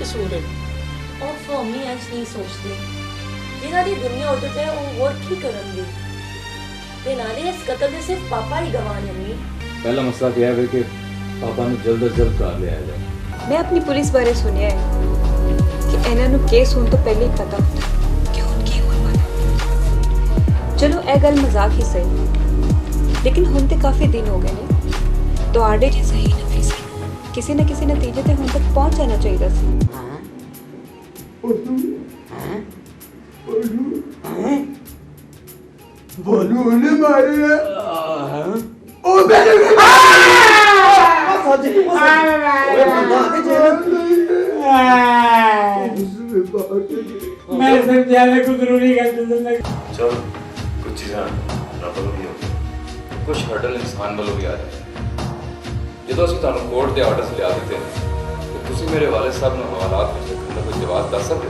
ਕਸੂਰ ਹੈ। ਉਹ ਫੋਮੀ ਅੱਜ ਨਹੀਂ ਸੋਚਦੇ ਜਿਨ੍ਹਾਂ ਦੀ ਦੁਨੀਆ ਉੱਤੇ ਤੇ ਉਹ ਹੋਰ ਕੀ ਕਰਨਗੇ ਤੇ ਨਾਲੇ ਇਸ ਕਤਲ ਦੇ ਸਿਰਫ ਪਾਪਾ ਹੀ ਗਵਾਹ ਨੇ। ਅੰਮੀ पहला मसला यह है कि पापा ने जल्द अज जल्द घर ले आया जाए। मैं अपनी पुलिस बारे सुनिया है कि इन्हां नूं केस होने तो पहले ही पता होता कि हुण की होण वाला। चलो यह गल मजाक ही सही, लेकिन हुण तो काफ़ी दिन हो गए ने। तुहाडे जे सही नफीस किसी न किसी नतीजे ते हुण तक पहुंच जाना चाहिए सी। बोलू ने मारे ओ मेरे मैं समझाने को जरूरी करते चल कुछ चीज़ां रब वालों भी होती कुछ हर्डल इंसान वालों भी आ जाए। जो असं तुहानू कोर्ट के आर्डर्स लिया देते हैं तो तुसी मेरे वाले साहब ने हवालात में रखने का कोई जवाब दस सकते?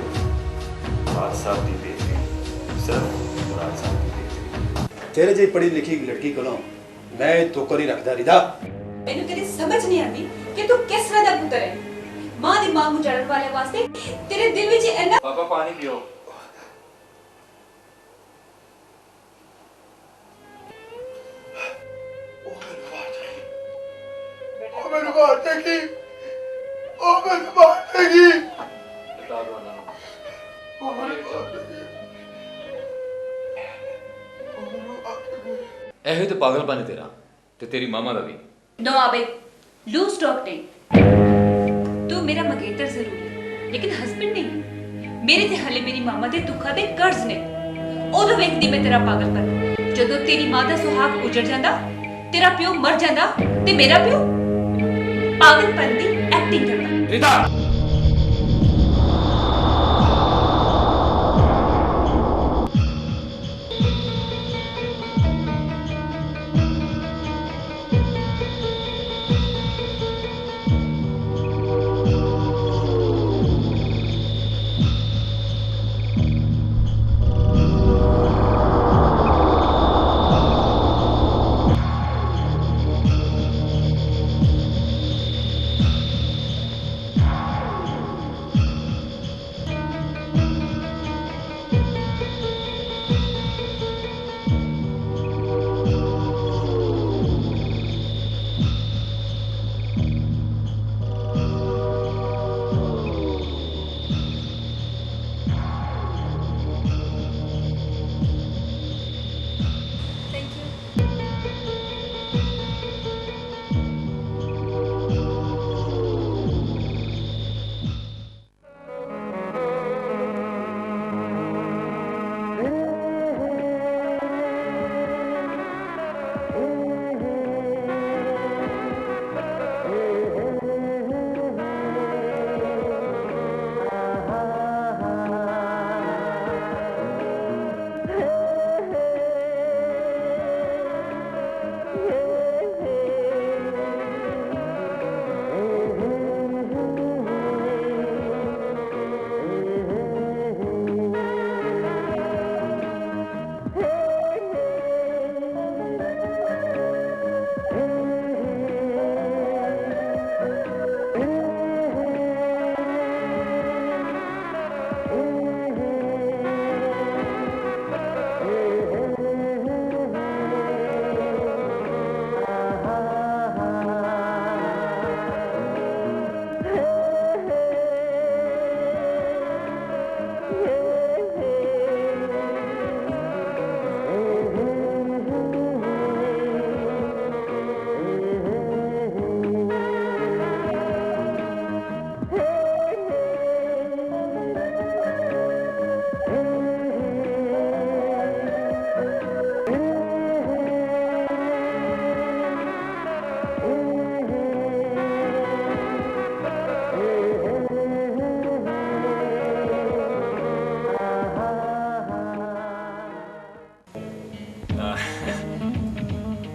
मुराद साहब की बेटी सिर्फ मुराद साहब की बेटी तेरे जी पढ़ी लिखी लड़की को मैं धोखा नहीं रखता रिदा। मैनू तेरी समझ नहीं आती कि तू किस तरह दा पुत्र है। मां दी मां नूं जड़न वाले वास्ते तेरे दिल विच इन्ना। पापा पानी पियो। मेरे बात की ओ मेरे बात की बता दो ना। ਇਹੋ ਤੇ ਪਾਗਲਪਨ ਹੈ ਤੇਰਾ ਤੇ ਤੇਰੀ ਮਾਮਾ ਦਾ ਵੀ। नो आबे लूज टॉक नहीं। तू मेरा मंगेतर जरूर है लेकिन हस्बैंड नहीं। मेरे ते हले मेरी मामा दे दुखा दे कर्ज ने। उदों वेखदी मैं तेरा पागलपन जदों तेरी मां दा सुहाग उजड़ जांदा, तेरा प्यो मर जांदा ते मेरा प्यो पागलपन दी एक्टिंग करदा। Rita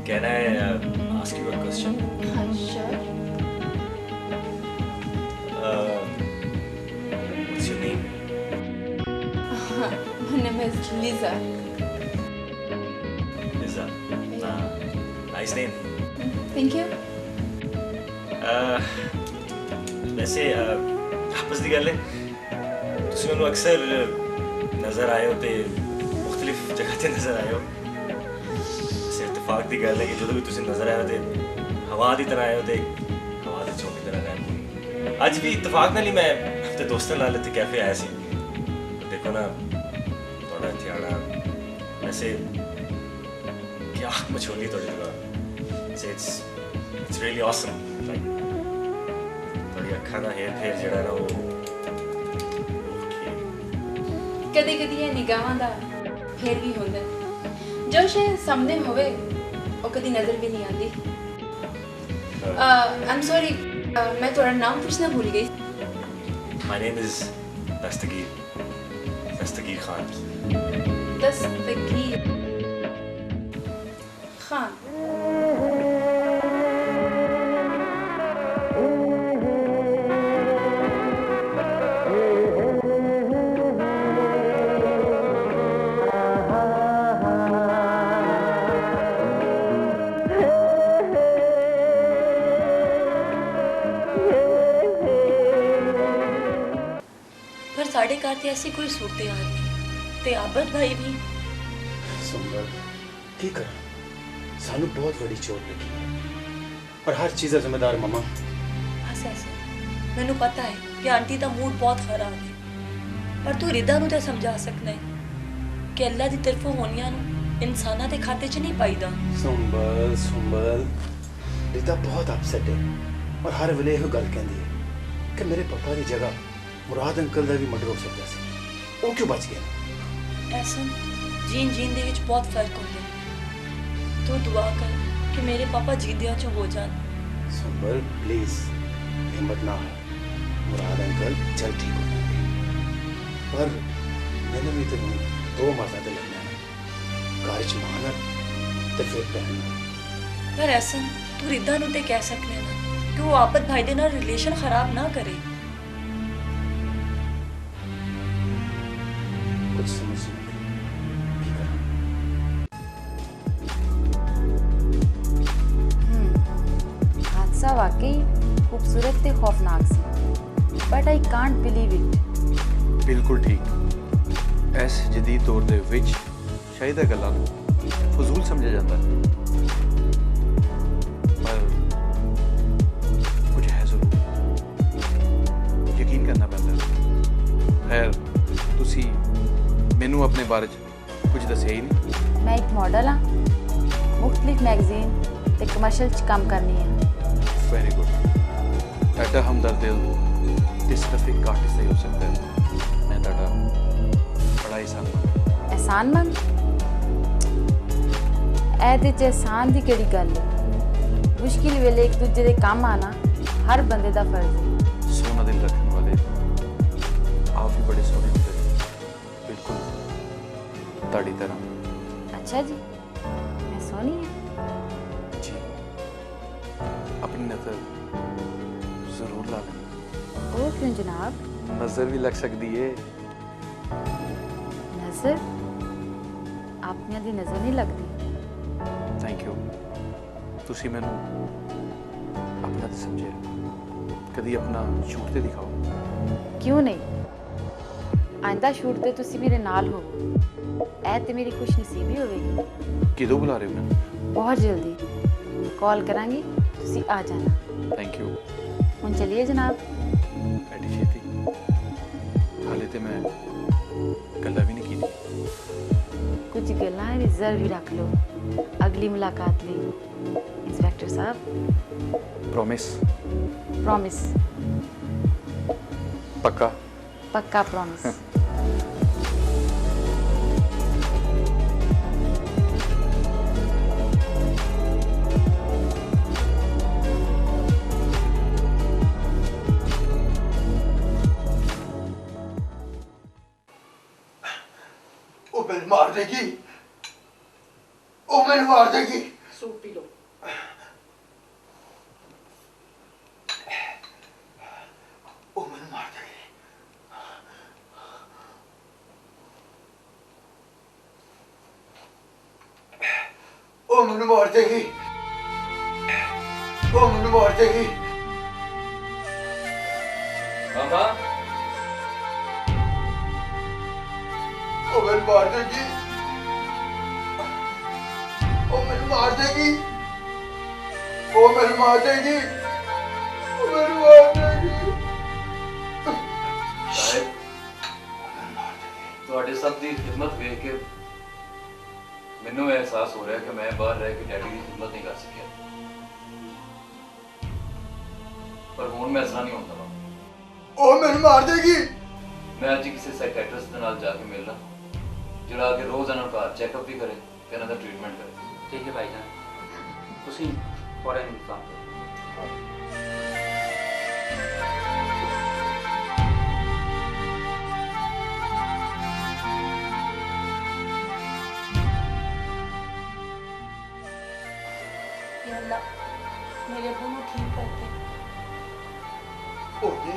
Can I ask you a question? Sure. What's your name? My name is Lisa. Liza. Nice name. Thank you. वैसे आपस की गल है ਤੁਸੀਂ ਮੈਨੂੰ ਅਕਸਰ ਨਜ਼ਰ ਆਏ ਹੋ ਤੇ ਮੁxtਲਿਫ ਜਗ੍ਹਾ ਤੇ ਨਜ਼ਰ ਆਏ ਹੋ ਸੇ ਇਤਫਾਕ ਦੀ ਗੱਲ ਹੈ ਕਿ ਜਦੋਂ ਵੀ ਤੁਸੀਂ ਨਜ਼ਰ ਆਏ ਹੋ ਤੇ ਹਵਾ ਦੀ ਤਰ੍ਹਾਂ ਆਏ ਹੋ ਤੇ ਹਵਾ ਦੇ ਝੋਂਕੇ ਦੀ ਤਰ੍ਹਾਂ ਗਏ ਅੱਜ ਵੀ ਇਤਫਾਕ ਨਾਲ ਹੀ ਮੈਂ ਆਪਣੇ ਦੋਸਤਾਂ ਨਾਲ ਇੱਥੇ ਕੈਫੇ ਆਇਆ ਸੀ ਦੇਖੋ ਨਾ ਤੁਹਾਡਾ ਇੱਥੇ ਆਉਣਾ ਵੈਸੇ ਕੀ ਅੱਖ ਮਛੋਲੀ ਤੁਹਾਡੀ ਜਗ੍ਹਾ ਸੇ ਇਟਸ ਰੀਅਲੀ ਆਸਮ ਲਾਈਕ ਤੁਹਾਡੀ ਅੱਖਾਂ ਦਾ ਹੇਰ ਫੇਰ ਜਿਹੜਾ ਨਾ ਉਹ ਕਦੇ ਕਦੇ ਇਹ ਨਿਗਾਹਾਂ ਦਾ ਫੇਰ ਵੀ ਹੁੰਦਾ ਜੋ ਸ਼ੇ ਸਾਹਮਣੇ ਹੋਵੇ ਉਹ ਕਦੀ ਨਜ਼ਰ ਵੀ ਨਹੀਂ ਆਉਂਦੀ ਆਮ ਸੌਰੀ ਮੈਂ ਤੁਹਾਡਾ ਨਾਮ ਪੁੱਛਣਾ ਭੁੱਲ ਗਈ My name is Dastagir Khan. Dastgir Khan पर साढ़े घर ते ऐसी कोई सूरत हाल नहीं ते आबद भाई भी सुंदर की कर सानू बहुत बड़ी चोट लगी है और हर चीज़ का जिम्मेदार ममा बस ऐसे मैनू पता है कि आंटी का मूड बहुत खराब है पर तू रिदा नू ते समझा सकना है कि अल्लाह की तरफों होनियां नू इंसाना के खाते च नहीं पाईदा सुंबल सुंबल रिता बहुत अपसेट है और हर वेले यह गल कहती है कि मेरे पापा की जगह मुराद अंकल का भी मर्डर हो सकता है वो क्यों बच गया ऐसा जीन जीन दे विच बहुत फर्क होंदा है तू दुआ कर कि मेरे पापा जींदियां चो हो जान सुंबल प्लीज हिम्मत ना हो मुराद अंकल जल्द ठीक हो जाएंगे पर मैंने भी तो 2 मरदा ते लगना है घर च महानत ते फिर पहनना पर ऐसा तू रिदा नू ते कह सकने ना कि वो आपत भाई दे नाल रिलेशन खराब ना करे कुछ समझ नहीं की करा हादसा वाकई खूबसूरत ते खौफनाक सी but I can't believe it बिल्कुल ठीक इस जदीद दौर ਦੇ ਵਿੱਚ ਸ਼ਾਇਦ ਇਹ ਗੱਲਾਂ ਨੂੰ ਫਜ਼ੂਲ ਸਮਝਿਆ ਜਾਂਦਾ ਹੈ ਪਰ ਕੁਝ ਹੈ ਜ਼ਰੂਰ ਯਕੀਨ ਕਰਨਾ ਪੈਂਦਾ ਹੈ ਖੈਰ ਤੁਸੀਂ ਮੈਨੂੰ ਆਪਣੇ ਬਾਰੇ 'ਚ ਕੁਝ ਦੱਸਿਆ ਹੀ ਨਹੀਂ मैं एक मॉडल हाँ मुख्तलिफ मैगजीन ते कमर्शियल च काम करनी है ਵੈਰੀ ਗੁੱਡ ਐਡਾ ਹਮਦਰਦ ਦਿਲ ਤੇ ਸਿਰਫ ਇੱਕ ਆਰਟਿਸਟ ਹੀ ਹੋ ਸਕਦਾ ਹੈ ਮੈਂ ਤੁਹਾਡਾ ਬੜਾ ਇਹਸਾਨ एहसान मंग ऐदे च एहसान दी केड़ी गल है मुश्किल वेले एक दूजे दे काम आना हर बंदे दा फर्ज है सोना दिल रखने वाले आप भी बड़े सोने होते हैं बिल्कुल ताड़ी तरह अच्छा जी मैं सोनी है जी अपनी नजर जरूर ला लेना ओ क्यों जनाब नजर भी लग सकती है नजर आपने दी नजर नहीं लगती थैंक यू ਤੁਸੀਂ ਮੈਨੂੰ ਆਪਣਾ ਤੇ ਸਮਝਿਆ ਕਦੀ ਆਪਣਾ ਸ਼ੂਟ ਤੇ ਦਿਖਾਓ क्यों नहीं आइंदा शूट ते तुसी मेरे नाल हो ऐ ते मेरी खुश नसीबी होवेगी ਕਿਦੋਂ ਬੁਲਾ ਰਹੇ ਹੋ ਮੈਨੂੰ बहुत जल्दी कॉल करांगी तुसी आ जाना थैंक यू हुन चलिए जनाब ਐਡੀ ਛੇਤੀ ਹਾਲੇ ਤੇ ਮੈਂ ਗੱਲਾਂ ਵੀ ਨਹੀਂ ਕੀਤੀ कुछ गल्लां रिजर्व ही रख लो अगली मुलाकात लई इंस्पेक्टर साहब प्रॉमिस प्रॉमिस पक्का पक्का प्रॉमिस वो मैंने मार देगी वो मैंने मार देगी सूप पी लो वो मैंने मार देगी वो मैंने मार देगी वो मैंने मार देगी मामा वो मेरे मार देगी, वो मेरे मार देगी, वो मेरे मार देगी, वो मेरे मार देगी। शायद ਤੁਹਾਡੇ ਸਭ ਦੀ ਖਿਦਮਤ ਵੇਖ ਕੇ ਮੈਨੂੰ ਇਹ ਅਹਿਸਾਸ ਹੋ ਰਿਹਾ ਕਿ ਮੈਂ ਬਾਹਰ ਰਹਿ ਕੇ ਡੈਡੀ ਦੀ ਖਿਦਮਤ ਨਹੀਂ ਕਰ ਸਕਿਆ, ਪਰ ਹੁਣ ਮੈਂ ਐਸਾ ਨਹੀਂ ਹੁੰਦਾ। ਉਹ ਮੈਨੂੰ ਮਾਰ ਦੇਗੀ। ਮੈਂ ਅੱਜ ਕਿਸੇ ਸਾਈਕੈਟਰਿਸਟ ਦੇ ਨਾਲ ਜਾ ਕੇ ਮਿਲਣਾ, ਜਿਹੜਾ ਆ ਕੇ ਰੋਜ਼ ਇਹਨਾਂ ਨੂੰ ਘਰ ਚੈੱਕਅਪ ਵੀ ਕਰੇ ਤੇ ਇਹਨਾਂ ਦਾ ਟ੍ਰੀਟਮੈਂਟ ਕਰੇ। ठीक है भाईजान, ਤੁਸੀਂ फौरन इंतजाम करो। या अल्लाह मेरे अब्बू को ठीक कर दे। ਉਹਨੇ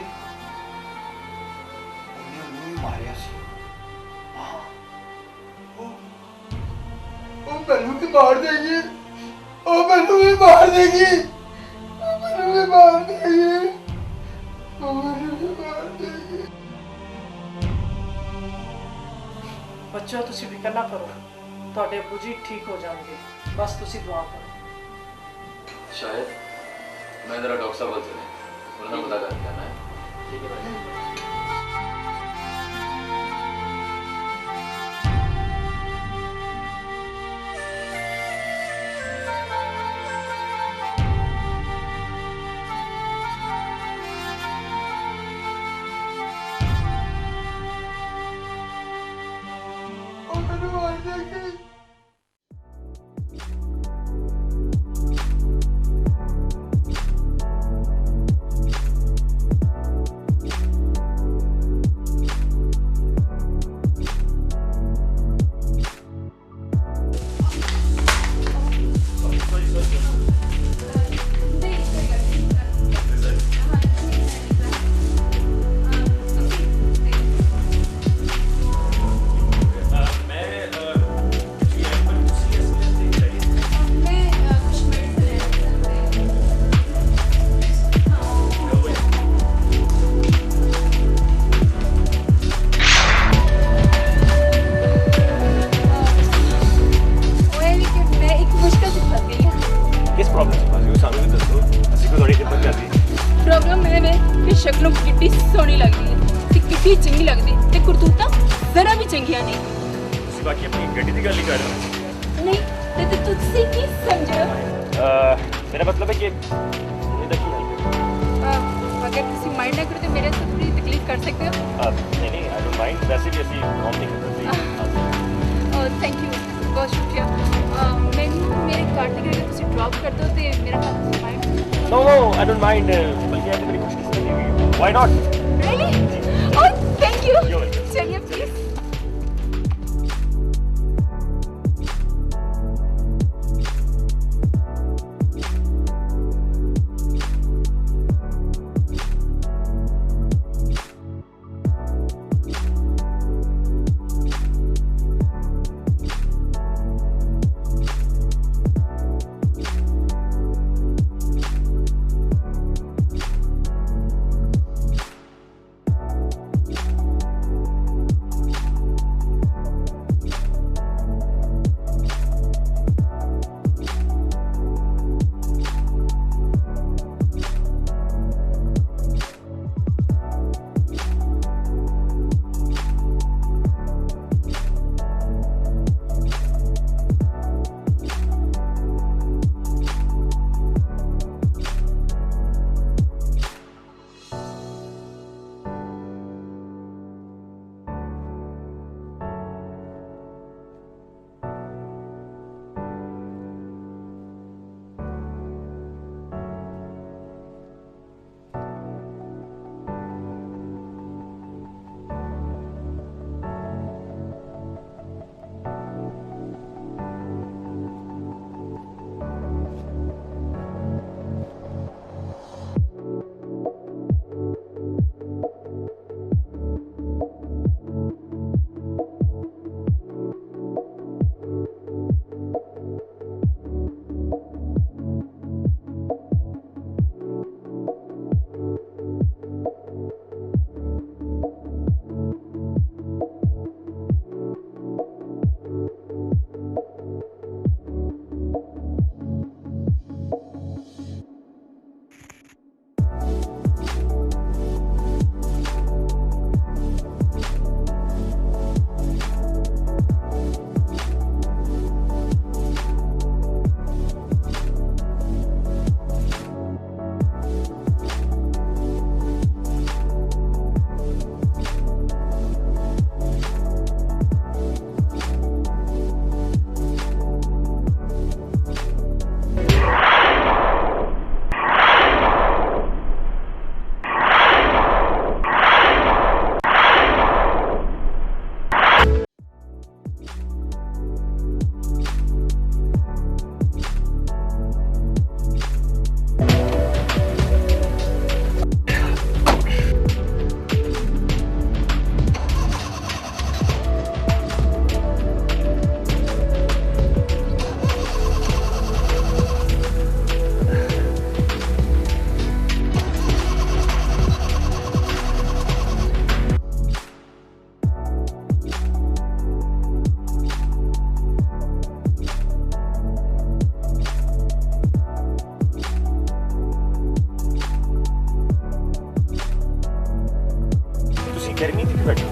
ਉਹਨੂੰ ਹੀ ਮਾਰਿਆ ਸੀ। ਹਾਂ, ਉਹ ਮੈਨੂੰ ਵੀ ਮਾਰ ਦੇਗੀ, ਉਹ ਮੈਨੂੰ ਵੀ ਮਾਰ ਦੇਗੀ, ਉਹ ਮੈਨੂੰ ਵੀ ਮਾਰ ਦੇਗੀ, ਉਹ ਮੈਨੂੰ ਵੀ ਮਾਰ ਦੇਗੀ। ਬੱਚੋ ਤੁਸੀਂ ਫਿਕਰ ਨਾ ਕਰੋ, ਤੁਹਾਡੇ ਅੱਬੂ ਜੀ ਠੀਕ ਹੋ ਜਾਣਗੇ, ਬਸ ਤੁਸੀਂ ਦੁਆ ਕਰੋ। शायद मैं जरा डॉक्टर साहब चले, उन्होंने पता करके आना है। ठीक है भाईजान। ਉਹ ਮੈਨੂੰ ਮਾਰ ਦੇਗੀ। प्रॉब्लम है वे कि शक्लों कितनी सोहनी लगती है ते कितनी चंगी लगती ते करतूतां जरा भी चंगियां नहीं। ਤੁਸੀਂ ਬਾਕੀ ਆਪਣੀ ਗੱਡੀ ਦੀ ਗੱਲ ਹੀ ਕਰ ਰਹੇ ਹੋ। नहीं ते तुझसे की समझ मेरा मतलब है कि ਇਹਦਾ ਕੀ ਹਾਲ अगर किसी माइंड ना करो तो मेरे से थोड़ी तकलीफ कर सकते हो। नहीं नहीं आई डोंट माइंड, वैसे भी ਅਸੀਂ काम नहीं करते। और थैंक यू, बहुत शुक्रिया। मैंने मेरे कार्तिक अगर तुम ड्रॉप कर दो तो मेरा mind no no I don't mind, बल्कि आप मेरी खुशकिस्मती हुई, why not. Really oh thank you. चलिए प्लीज।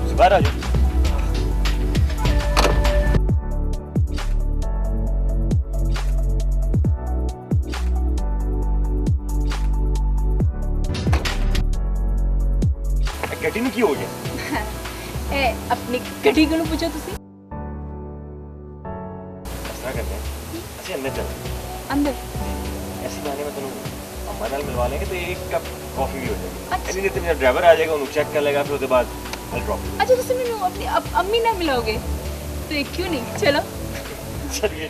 ਤੁਸੀਂ ਬਾਹਰ ਆ ਜਾਓ। ਗੱਡੀ ਨੂੰ ਕੀ ਹੋ ਗਿਆ? ਇਹ ਆਪਣੀ ਗੱਡੀ ਕੋਲੋਂ ਪੁੱਛੋ ਤੁਸੀਂ। ऐसा करते हैं, अच्छा अंदर चलते हैं। अंदर ऐसे बहाने में तुम अम्मा नाल मिलवा लेंगे तो एक कप कॉफी भी हो जाएगी। नहीं तो मेरा ड्राइवर आ जाएगा, उन्हें चेक कर लेगा, फिर उसके बाद I'll drop you। अच्छा तुम मैंने अपनी अम्मी ना मिलाओगे तो एक क्यों नहीं, चलो चलिए।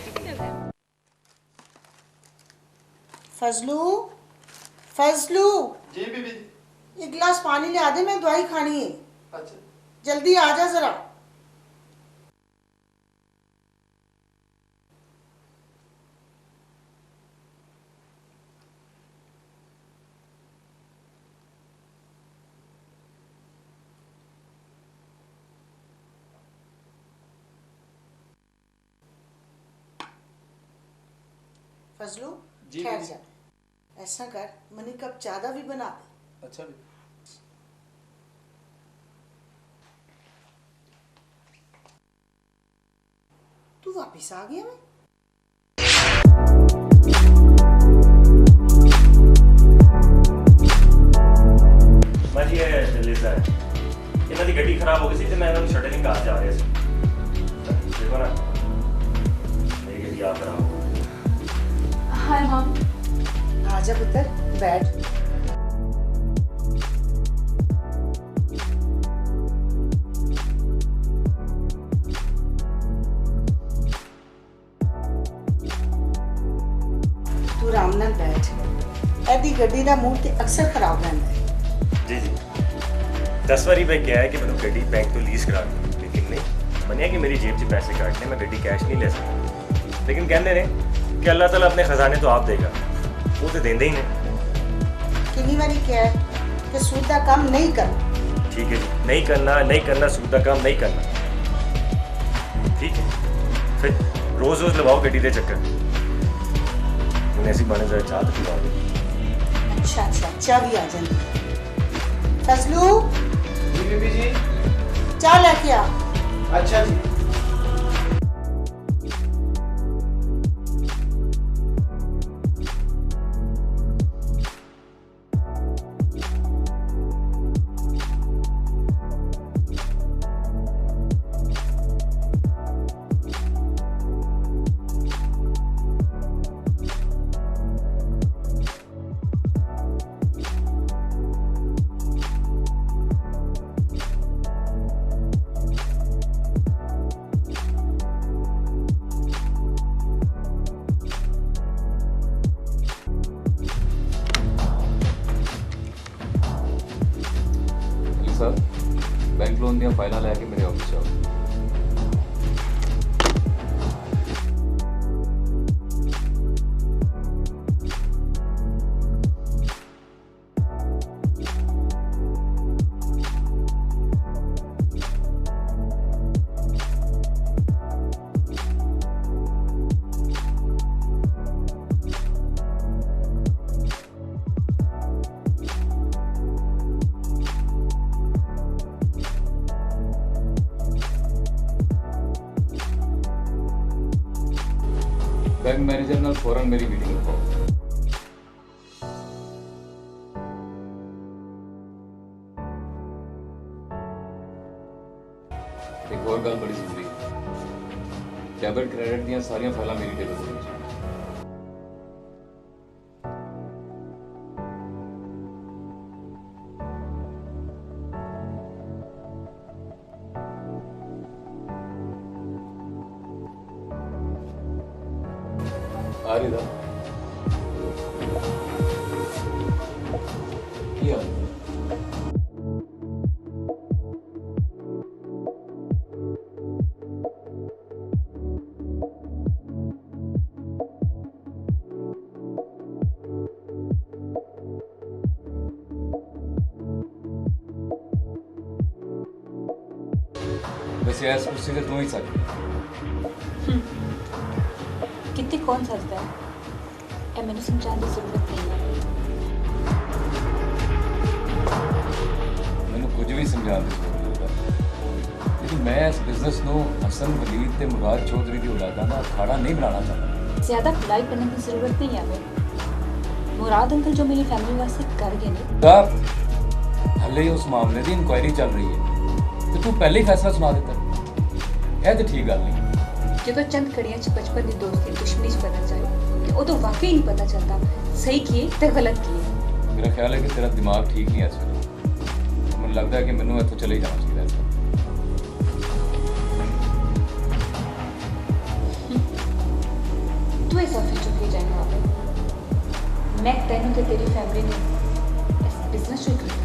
फजलू, फजलू। जी बीबी। एक गिलास पानी ले आ दे, मैं दवाई खानी है। अच्छा। जल्दी आ जा जरा। फजलू ठहर जा, ऐसा कर मनी कप ज्यादा भी बना दे। अच्छा भी। तू वापिस आ गया मैं? मैं जी ये लिजा है, इन्होंने गड्डी खराब हो गई थी तो मैं इन्होंने शटरिंग कहा जा रहे थे। देखो ना मेरी गड्डी आ खराब हो गई। Hi mom. आजा पुत्र, बैठ। तू आराम नाल बैठ। एदी गड्डी दा मूड ते अक्सर खराब रहंदा है। जी जी 10 बारी मैं क्या है कि मैंने गड्डी बैंक तो लीज करा दी, लेकिन नहीं मनिया कि मेरी जेब से पैसे काटने, मैं गड्डी कैश नहीं ले सकता। लेकिन कहते रहे कि अल्लाह ताला अपने खजाने तो आप देगा, वो तो देंदे ही नहीं। कितनी बारी क्या है कि सूद दा काम नहीं करना। ठीक है जी, नहीं करना सूद का काम नहीं करना। ठीक है, फिर रोज रोज लगाओ गड्डी दे चक्कर, उन्हें ऐसी बने जरा चाह तो पिलाओगे। अच्छा अच्छा, चाह भी आ जाएगी। फजलू। जी बीबी जी। चाह लेके आ। अच्छा जी। सर बैंक लोन दी फाइलां लैके मेरे ऑफिस आओ। बैंक मैनेजर नाल फौरन मेरी मीटिंग रखो। एक और गल बड़ी जरूरी है, डेबिट क्रेडिट दी सारियां फाइलां मेरी टेबल ते होनी चाहिए। आरिदा क्या वैसे ऐस कुर्सी से तू ही सकती कितने कौन सकता है, ए मैंने समझाने की जरूरत नहीं है। मैंने कुछ भी समझाने की जरूरत है। मैं इस बिजनेस ਨੂੰ ਹਸਨ ਵਲੀਦ ਤੇ ਮੁਰਾਦ ਚੌਧਰੀ ਦੀ ਔਲਾਦਾਂ ਦਾ ਅਖਾੜਾ ਨਹੀਂ ਬਣਾਉਣਾ ਚਾਹੁੰਦਾ। ज्यादा खुलाई करने की जरूरत नहीं है हमें। मुराद अंकल जो मेरी फैमिली वास्ते कर गए ने ਤਾਂ ਹਲੇ ਉਸ ਮਾਮਲੇ ਦੀ ਇਨਕੁਆਇਰੀ ਚੱਲ ਰਹੀ ਹੈ ਤੇ ਤੂੰ ਪਹਿਲੇ ਹੀ ਫੈਸਲਾ ਸੁਣਾ ਦਿੱਤਾ। ਇਹ ਤੇ ਠੀਕ ਗੱਲ ਨਹੀਂ। ਜਦੋਂ ਚੰਦ ਘੜੀਆਂ 'ਚ ਬਚਪਨ ਦੀ ਦੋਸਤੀ ਦੁਸ਼ਮਣੀ 'ਚ ਬਦਲ ਜਾਏ ਤੇ ਉਦੋਂ ਵਾਕਈ ਨਹੀਂ ਪਤਾ ਚੱਲਦਾ ਸਹੀ ਕੀ ਹੈ ਤੇ ਗਲਤ ਕੀ ਹੈ। ਮੇਰਾ ਖਿਆਲ ਹੈ ਕਿ ਤੇਰਾ ਦਿਮਾਗ ਠੀਕ ਨਹੀਂ ਹੈ ਇਸ ਵੇਲੇ। ਮੈਨੂੰ ਲੱਗਦਾ ਹੈ ਕਿ ਮੈਨੂੰ ਇੱਥੋਂ ਚਲੇ ਜਾਣਾ ਚਾਹੀਦਾ ਹੈ। तू ऐसा फिर चुके जाएगा मैं तेनों ते तेरी फैमिली ने इस बिजनेस शुरू कर